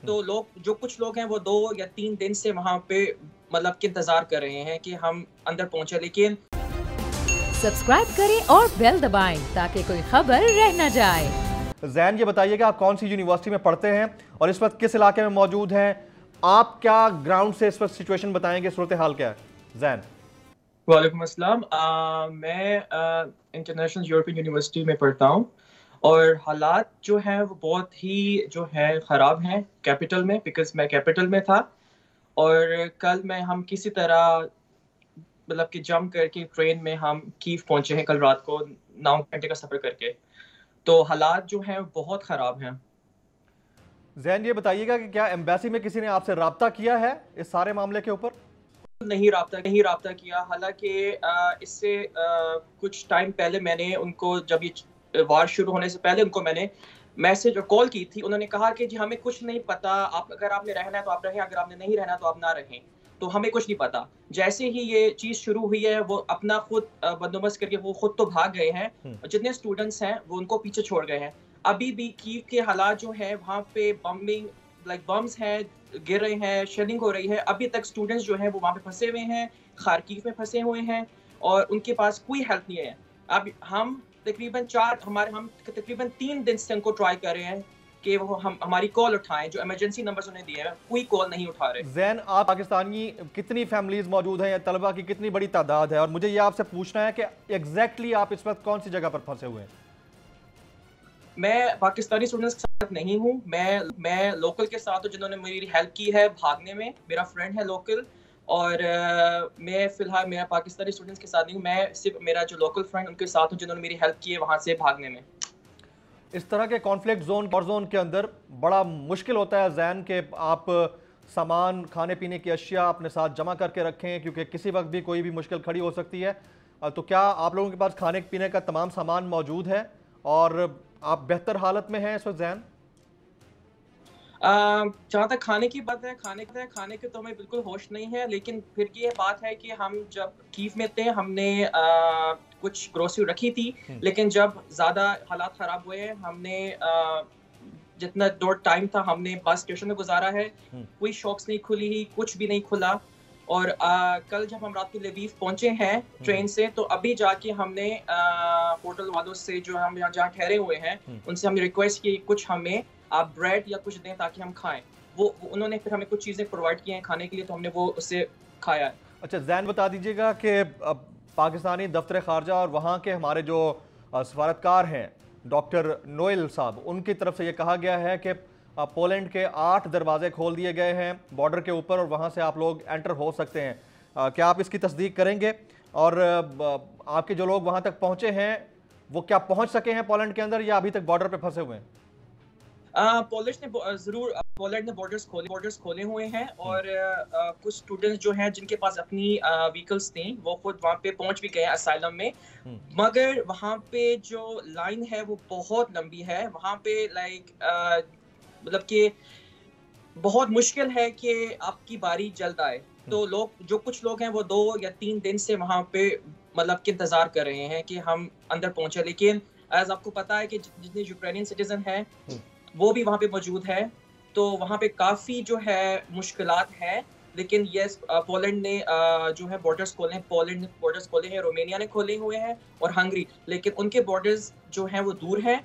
तो लोग जो कुछ लोग हैं वो 2 या 3 दिन से वहाँ पे मतलब कि इंतज़ार कर रहे हैं कि हम अंदर पहुँचे, लेकिन सब्सक्राइब करें और बेल दबाएं ताकि कोई खबर रह न जाए। जैन, ये बताइएगा आप कौन सी यूनिवर्सिटी में पढ़ते हैं और इस वक्त किस इलाके में मौजूद हैं? आप क्या ग्राउंड से इस वक्त सिचुएशन बताएंगे, सूरत हाल क्या है जैन? वालेकुम अस्सलाम। मैं इंटरनेशनल यूरोपियन यूनिवर्सिटी में पढ़ता हूँ और हालात जो हैं वो बहुत ही जो है ख़राब हैं कैपिटल में, बिकॉज़ मैं कैपिटल में था और कल मैं हम किसी तरह मतलब कि जंप करके ट्रेन में हम कीव पहुँचे हैं कल रात को 9 घंटे का सफ़र करके। तो हालात जो हैं बहुत ख़राब हैं। जैन, ये बताइएगा कि क्या एम्बेसी में किसी ने आपसे राब्ता किया है इस सारे मामले के ऊपर? नहीं राब्ता किया। हालाँकि इससे कुछ टाइम पहले मैंने उनको जब ये वार शुरू होने से पहले उनको मैंने मैसेज और कॉल की थी। उन्होंने कहा कि जी हमें कुछ नहीं पता, आप अगर आपने रहना है तो आप रहें, अगर आपने नहीं रहना तो आप ना रहें। तो हमें कुछ नहीं पता। जैसे ही ये चीज़ शुरू हुई है वो अपना खुद बंदोबस्त करके वो खुद तो भाग गए हैं और जितने स्टूडेंट्स हैं वो उनको पीछे छोड़ गए हैं। अभी भी कीव के हालात जो हैं वहाँ पे बम्बिंग बम्स हैं, गिर रहे हैं, शेलिंग हो रही है। अभी तक स्टूडेंट्स जो हैं वो वहाँ पे फँसे हुए हैं, खार्किव में फँसे हुए हैं और उनके पास कोई हेल्प नहीं है। अब हम हम तकरीबन 3 दिन से उनको ट्राई कर रहे हैं कि वो हम हमारी कॉल उठाएँ, जो इमरजेंसी नंबर्स उन्हें दिए हैं, कोई कॉल नहीं उठा रहे। जैन, आप पाकिस्तानी कितनी फैमिलीज मौजूद हैं या तलबा की कितनी बड़ी तादाद है? और मुझे ये आपसे पूछना है कि एग्जैक्टली आप इस वक्त कौन सी जगह पर फंसे हुए हैं? मैं पाकिस्तानी स्टूडेंट्स के साथ नहीं हूँ, मैं लोकल के साथ हूँ जिन्होंने मेरी हेल्प की है भागने में। मेरा फ्रेंड है लोकल और मैं फ़िलहाल मेरा पाकिस्तानी स्टूडेंट्स के साथ नहीं हूँ, मैं सिर्फ़ मेरा जो लोकल फ्रेंड उनके साथ हूँ जिन्होंने मेरी हेल्प की है वहाँ से भागने में। इस तरह के कॉन्फ्लिक्ट जोन और जोन के अंदर बड़ा मुश्किल होता है जैन के आप सामान, खाने पीने की अशिया अपने साथ जमा करके रखें, क्योंकि किसी वक्त भी कोई भी मुश्किल खड़ी हो सकती है। तो क्या आप लोगों के पास खाने पीने का तमाम सामान मौजूद है और आप बेहतर हालत में हैं इस वक्त जैन? जहाँ तक खाने की बात है, खाने के तो हमें बिल्कुल होश नहीं है, लेकिन फिर ये बात है कि हम जब कीव में थे, हमने कुछ ग्रोसरी रखी थी, लेकिन जब ज़्यादा हालात ख़राब हुए, हमने जितना दो टाइम था, हमने बस स्टेशन में गुज़ारा है। कोई शॉप्स नहीं खुली ही, कुछ भी नहीं खुला और कल जब हम रात को लवीव पहुँचे हैं ट्रेन से, तो अभी जाके हमने होटल वालों से जो हम यहाँ जहाँ ठहरे हुए हैं, उनसे हमने रिक्वेस्ट की कुछ हमें आप ब्रेड या कुछ दें ताकि हम खाएँ। वो उन्होंने फिर हमें कुछ चीज़ें प्रोवाइड की हैं खाने के लिए, तो हमने वो उससे खाया है। अच्छा जैन, बता दीजिएगा कि अब पाकिस्तानी दफ्तर खारजा और वहाँ के हमारे जो सफारतकार हैं डॉक्टर नोएल साहब, उनकी तरफ से ये कहा गया है कि पोलैंड के 8 दरवाजे खोल दिए गए हैं बॉर्डर के ऊपर और वहाँ से आप लोग एंटर हो सकते हैं। क्या आप इसकी तस्दीक करेंगे? और आपके जो लोग वहाँ तक पहुँचे हैं वो क्या पहुँच सके हैं पोलैंड के अंदर या अभी तक बॉर्डर पर फंसे हुए हैं? पोलैंड ने बॉर्डर्स खोले हुए हैं और कुछ स्टूडेंट्स जो हैं जिनके पास अपनी व्हीकल्स थी वो खुद वहाँ पे पहुँच भी गए असाइलम में, मगर वहाँ पे जो लाइन है वो बहुत लंबी है। वहाँ पे मतलब कि बहुत मुश्किल है कि आपकी बारी जल्द आए। तो कुछ लोग हैं वो 2 या 3 दिन से वहाँ पे मतलब कि इंतज़ार कर रहे हैं कि हम अंदर पहुँचे, लेकिन एज़ आपको पता है कि जितने यूक्रेनियन सिटीज़न हैं वो भी वहाँ पे मौजूद है, तो वहाँ पे काफ़ी जो है मुश्किलात हैं। लेकिन पोलैंड ने जो है बॉर्डर्स खोले हैं, पोलैंड ने बॉर्डर्स खोले हैं, रोमानिया ने खोले हुए हैं और हंगरी, लेकिन उनके बॉर्डर्स जो हैं वो दूर हैं।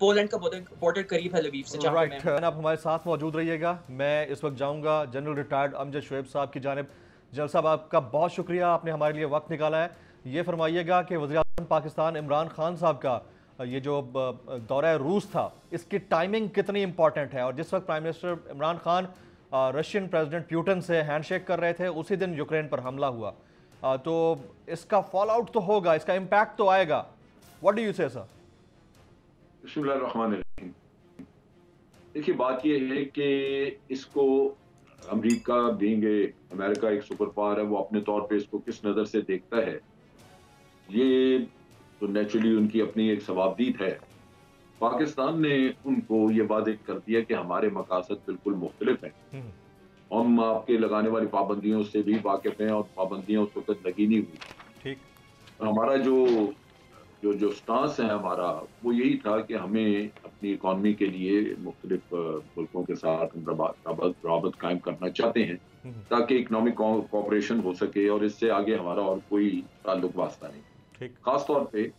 पोलैंड का बॉर्डर करीब है लवीव से जहाँ पे मैं हूँ। आप हमारे साथ मौजूद रहिएगा। मैं इस वक्त जाऊँगा जनरल रिटायर्ड अमजद शुएब साहब की जानिब। जनरल साहब, आपका बहुत शुक्रिया, आपने हमारे लिए वक्त निकाला है। ये फरमाइएगा कि वज़ीर-ए-आज़म पाकिस्तान इमरान खान साहब का ये जो दौरा रूस था, इसकी टाइमिंग कितनी इंपॉर्टेंट है? और जिस वक्त prime minister Imran Khan Russian president Putin से हैंडशेक कर रहे थे, उसी दिन यूक्रेन पर हमला हुआ। तो इसका फॉल आउट तो होगा, इसका इम्पैक्ट तो आएगा। व्हाट डू यू से सर? बिस्मिल्लाहिर्रहमानिर्रहीम। देखिए, बात यह है कि इसको अमेरिका बीइंग अमेरिका एक सुपर पावर है, वो अपने तौर पे इसको किस नज़र से देखता है, ये तो नेचुरली उनकी अपनी एक सवाबदीद है। पाकिस्तान ने उनको ये वादे कर दिया कि हमारे मकासद बिल्कुल मुख्तलिफ हैं। हम आपके लगाने वाली पाबंदियों से भी वाकिफ हैं और पाबंदियां उस वक्त लगी नहीं हुई। ठीक। हमारा जो जो स्टांस है हमारा, वो यही था कि हमें अपनी इकॉनमी के लिए मुख्तलिफ मुल्कों के साथ हम रबात कायम करना चाहते हैं, ताकि इकनॉमिक कोऑपरेशन हो सके और इससे आगे हमारा और कोई ताल्लुक वास्ता नहीं। खास तौर पे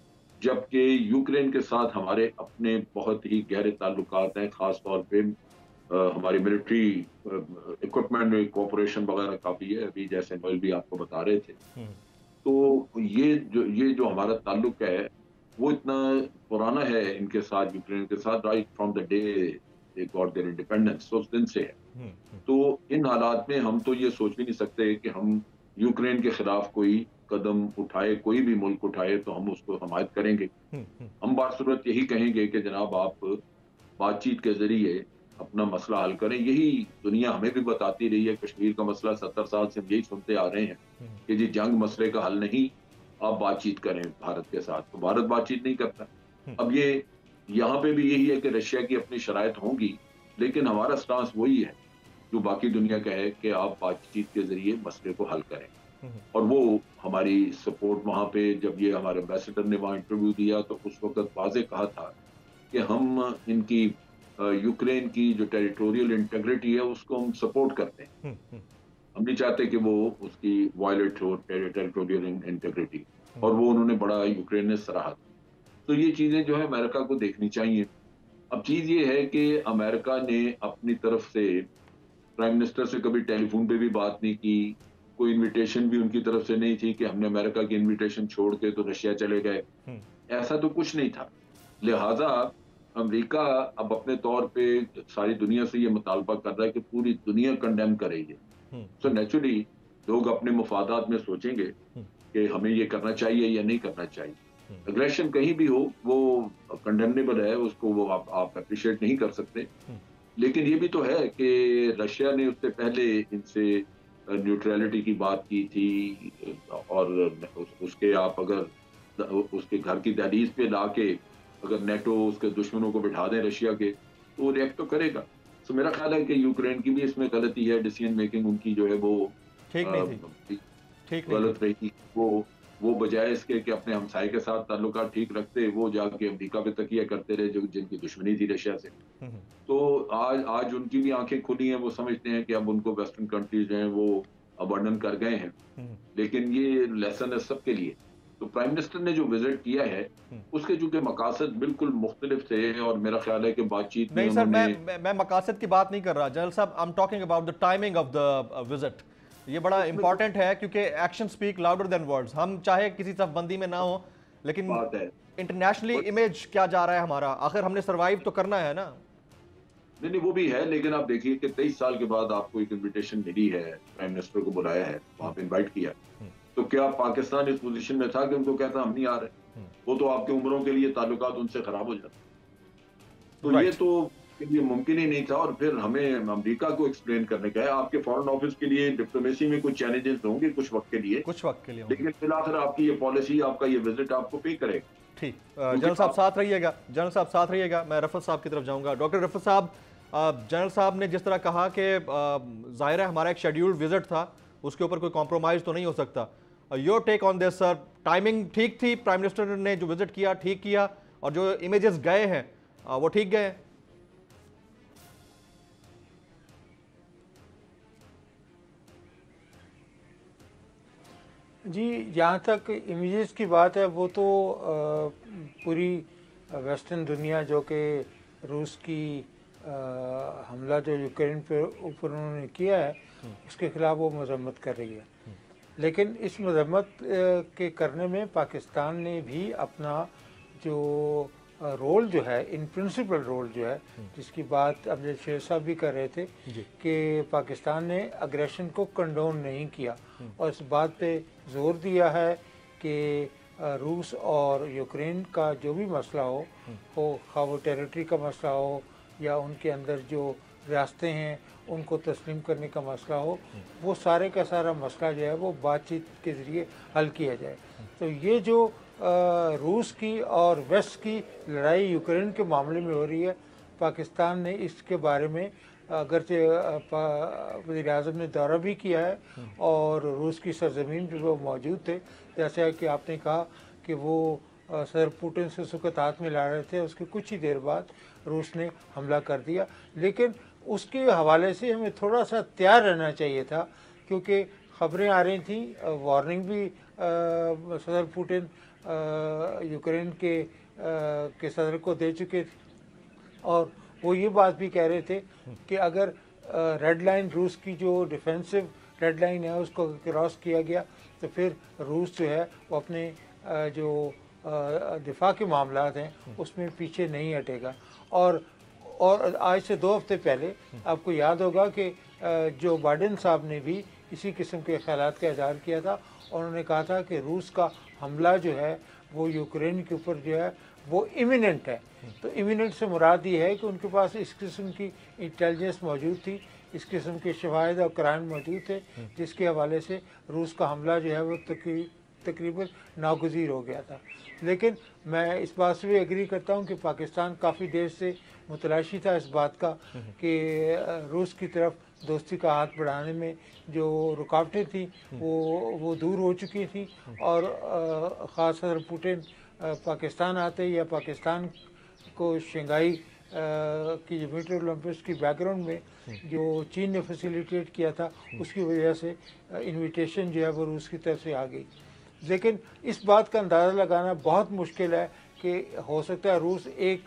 जबकि यूक्रेन के साथ हमारे अपने बहुत ही गहरे ताल्लुकात हैं, खास तौर पे हमारी मिलिट्री इक्विपमेंट में कोऑपरेशन वगैरह काफी है, अभी जैसे नोएल भी आपको बता रहे थे। तो ये जो हमारा ताल्लुक है वो इतना पुराना है इनके साथ, यूक्रेन के साथ, right from the day they got their independence, उस दिन से है। तो इन हालात में हम तो ये सोच भी नहीं सकते कि हम यूक्रेन के खिलाफ कोई कदम उठाए, कोई भी मुल्क उठाए तो हम उसको हमायत करेंगे। हम बासूरत यही कहेंगे कि जनाब आप बातचीत के जरिए अपना मसला हल करें। यही दुनिया हमें भी बताती रही है। कश्मीर का मसला 70 साल से हम यही सुनते आ रहे हैं कि जी जंग मसले का हल नहीं, आप बातचीत करें भारत के साथ। तो भारत बातचीत नहीं करता। अब ये यहाँ पे भी यही है कि रशिया की अपनी शराइत होंगी, लेकिन हमारा स्टांस वही है जो बाकी दुनिया का है कि आप बातचीत के जरिए मसले को हल करें। और वो हमारी सपोर्ट वहाँ पे, जब ये हमारे एम्बेसडर ने वहाँ इंटरव्यू दिया तो उस वक्त वाजे कहा था कि हम इनकी यूक्रेन की जो टेरिटोरियल इंटेग्रिटी है उसको हम सपोर्ट करते हैं। हम नहीं चाहते कि वो उसकी वायलेट हो टेरिटोरियल इंटेग्रिटी, और वो उन्होंने बड़ा यूक्रेन ने सराहा। तो ये चीजें जो है अमेरिका को देखनी चाहिए। अब चीज ये है कि अमेरिका ने अपनी तरफ से प्राइम मिनिस्टर से कभी टेलीफोन पे भी बात नहीं की, कोई इनविटेशन भी उनकी तरफ से नहीं थी कि हमने अमेरिका की इनविटेशन छोड़ के तो रशिया चले गए, ऐसा तो कुछ नहीं था। लिहाजा अमेरिका अब अपने तौर पे सारी दुनिया से ये मुतालबा कर रहा है कि पूरी दुनिया कंडेम करेगी। सो नेचुरली लोग अपने मुफादात में सोचेंगे कि हमें ये करना चाहिए या नहीं करना चाहिए। अग्रेशन कहीं भी हो वो कंडेमनेबल है, उसको वो आप अप्रिशिएट नहीं कर सकते। लेकिन ये भी तो है कि रशिया ने उससे पहले इनसे न्यूट्रलिटी की बात की थी, और उसके आप अगर उसके घर की दहलीज पे लाके अगर नेटो उसके दुश्मनों को बिठा दें रशिया के, तो वो रिएक्ट तो करेगा। तो मेरा ख्याल है कि यूक्रेन की भी इसमें गलती है, डिसीजन मेकिंग उनकी जो है वो ठीक नहीं थी, गलत रही। वो बजाय इसके कि अपने हमसाये के साथ ताल्लुकात ठीक रखते, वो जाके अमेरिका पे तकिया करते रहे जो जिनकी दुश्मनी थी रशिया से। तो आज उनकी भी आंखें खुली हैं, वो समझते हैं कि अब उनको वेस्टर्न कंट्रीज जो हैं वो अबंडन कर गए हैं। लेकिन ये लेसन है सबके लिए। तो प्राइम मिनिस्टर ने जो विजिट किया है उसके चूंकि मकासद बिल्कुल मुख्तलिफ थे, और मेरा ख्याल है कि बातचीत नहीं सर, मैं मकासद की बात नहीं कर रहा जनरल साहब, I am talking about the timing of the visit. ये बड़ा इंपॉर्टेंट है क्योंकि action speak louder than words. हम चाहे किसी सफबंदी में ना हो, लेकिन इंटरनेशनली इमेज क्या जा रहा है हमारा, आखिर हमने सर्वाइव तो करना है ना। नहीं वो भी है, लेकिन आप देखिए कि 23 साल के बाद आपको एक इन्विटेशन मिली है, प्राइम मिनिस्टर को बुलाया है, वहां पे इन्वाइट किया, तो क्या पाकिस्तान इस पोजीशन में था कि उनको कहता हम नहीं आ रहे? वो तो आपके उम्रों के लिए ताल्लुकात उनसे खराब हो जाते। तो ये तो ये मुमकिन ही नहीं था। और फिर हमें अमेरिका को एक्सप्लेन करने का है। आपके फॉरेन ऑफिस के लिए डिप्लोमेसी में कुछ चैलेंजेस होंगे कुछ वक्त के लिए, लेकिन फिलहाल आपकी ये पॉलिसी, आपका ये विजिट आपको पे करेगा। ठीक, जनरल साहब साथ रहिएगा, जनरल साहब साथ रहिएगा। मैं रफत साहब की तरफ जाऊंगा। डॉक्टर रफत साहब, जनरल साहब ने जिस तरह कहा कि जाहिर है हमारा एक शेड्यूल्ड विजिट था, उसके ऊपर कोई कॉम्प्रोमाइज़ तो नहीं हो सकता। Your take on this sir, timing ठीक थी, प्राइम मिनिस्टर ने जो विजिट किया ठीक किया, और जो इमेजेस गए हैं वो ठीक गए? जी, जहाँ तक इमेजेस की बात है वो तो पूरी वेस्टर्न दुनिया जो कि रूस की हमला जो यूक्रेन पे ऊपर उन्होंने किया है उसके खिलाफ वो मजम्मत कर रही है। लेकिन इस मजम्मत के करने में पाकिस्तान ने भी अपना जो रोल जो है, इन प्रिंसिपल रोल जो है, जिसकी बात अमजद शेर साहब भी कर रहे थे कि पाकिस्तान ने अग्रेशन को कंडोन नहीं किया, और इस बात पे जोर दिया है कि रूस और यूक्रेन का जो भी मसला हो खा वो टेरिटरी का मसला हो या उनके अंदर जो रियासतें हैं उनको तस्लीम करने का मसला हो, वो सारे का सारा मसला जो है वो बातचीत के ज़रिए हल किया जाए। तो ये जो रूस की और वेस्ट की लड़ाई यूक्रेन के मामले में हो रही है, पाकिस्तान ने इसके बारे में अगरचे वज़ीर-ए-आज़म ने दौरा भी किया है और रूस की सरजमीन पर वो मौजूद थे। जैसे कि आपने कहा कि वो सदर पुतिन से उस वक्त हाथ मिला रहे थे, उसके कुछ ही देर बाद रूस ने हमला कर दिया। लेकिन उसके हवाले से हमें थोड़ा सा तैयार रहना चाहिए था, क्योंकि ख़बरें आ रही थी, वार्निंग भी सदर पुतिन यूक्रेन के सदर को दे चुके थे, और वो ये बात भी कह रहे थे कि अगर रेड लाइन, रूस की जो डिफेंसिव रेड लाइन है, उसको क्रॉस किया गया तो फिर रूस जो है वो अपने जो दिफा के मामलात हैं उसमें पीछे नहीं हटेगा। और आज से 2 हफ्ते पहले आपको याद होगा कि जो बाइडेन साहब ने भी इसी किस्म के ख्यालात का इज़हार किया था, और उन्होंने कहा था कि रूस का हमला जो है वो यूक्रेन के ऊपर जो है वो इमिनेंट है। तो इमिनेंट से मुराद ये है कि उनके पास इस किस्म की इंटेलिजेंस मौजूद थी, इस किस्म के शवाहिद और क्राइम मौजूद थे, जिसके हवाले से रूस का हमला जो है वो तकरीबन नागुज़ीर हो गया था। लेकिन मैं इस बात से भी एग्री करता हूँ कि पाकिस्तान काफ़ी देर से मुतलाशी था इस बात का कि रूस की तरफ दोस्ती का हाथ बढ़ाने में जो रुकावटें थी वो दूर हो चुकी थी, और ख़ास सदर पुतिन पाकिस्तान आते या पाकिस्तान को शंघाई की जो विंटर ओलंपिक्स की बैकग्राउंड में जो चीन ने फैसिलिटेट किया था, उसकी वजह से इनविटेशन जो है वो रूस की तरफ से आ गई। लेकिन इस बात का अंदाज़ा लगाना बहुत मुश्किल है कि हो सकता है रूस एक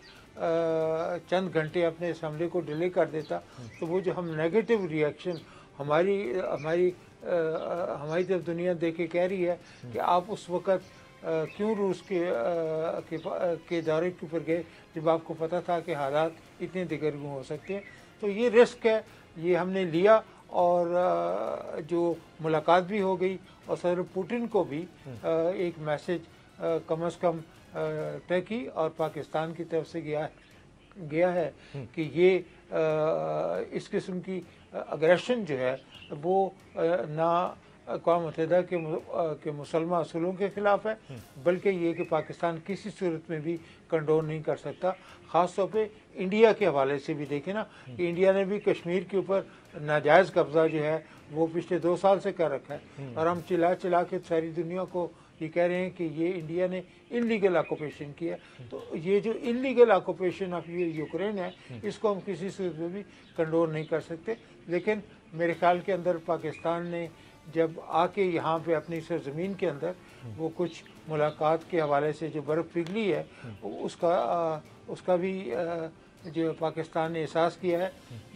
चंद घंटे अपने इस हमले को डिले कर देता, तो वो जो हम नेगेटिव रिएक्शन हमारी तरफ दुनिया देख के कह रही है कि आप उस वक़्त क्यों रूस के दौरे के ऊपर गए जब आपको पता था कि हालात इतने दिगरगू हो सकते हैं। तो ये रिस्क है, ये हमने लिया, और जो मुलाकात भी हो गई, और सदर पुतिन को भी एक मैसेज कम से कम तय की और पाकिस्तान की तरफ से गया है कि ये इस किस्म की अग्रेशन जो है वो ना अक़वाम मुत्तहिदा के मुसलमान असूलों के ख़िलाफ़ है, बल्कि ये कि पाकिस्तान किसी सूरत में भी कंडोन नहीं कर सकता। ख़ास तौर पे इंडिया के हवाले से भी देखें ना कि इंडिया ने भी कश्मीर के ऊपर नाजायज़ कब्ज़ा जो है वो पिछले 2 साल से कर रखा है, और हम चिल्ला के सारी दुनिया को ये कह रहे हैं कि ये इंडिया ने इलीगल ऑक्यूपेशन किया। तो ये जो इलीगल ऑक्यूपेशन ऑफ यूक्रेन है, इसको हम किसी सूरत में भी कंडोन नहीं कर सकते। लेकिन मेरे ख्याल के अंदर पाकिस्तान ने जब आके यहाँ पे अपनी सरजमीन के अंदर वो कुछ मुलाकात के हवाले से जो बर्फ़ पिघली है उसका भी जो पाकिस्तान ने एहसास किया है।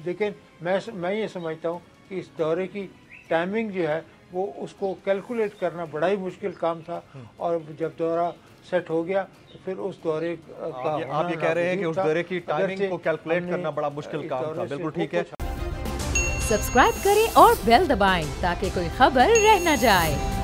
लेकिन मैं ये समझता हूँ कि इस दौरे की टाइमिंग जो है वो उसको कैलकुलेट करना बड़ा ही मुश्किल काम था, और जब दौरा सेट हो गया तो फिर उस दौरे का आप ये कह रहे हैं कि उस दौरे की टाइमिंग को कैलकुलेट करना बड़ा मुश्किल काम था। बिल्कुल ठीक है। सब्सक्राइब करें और बेल दबाएं ताकि कोई खबर रह न जाए।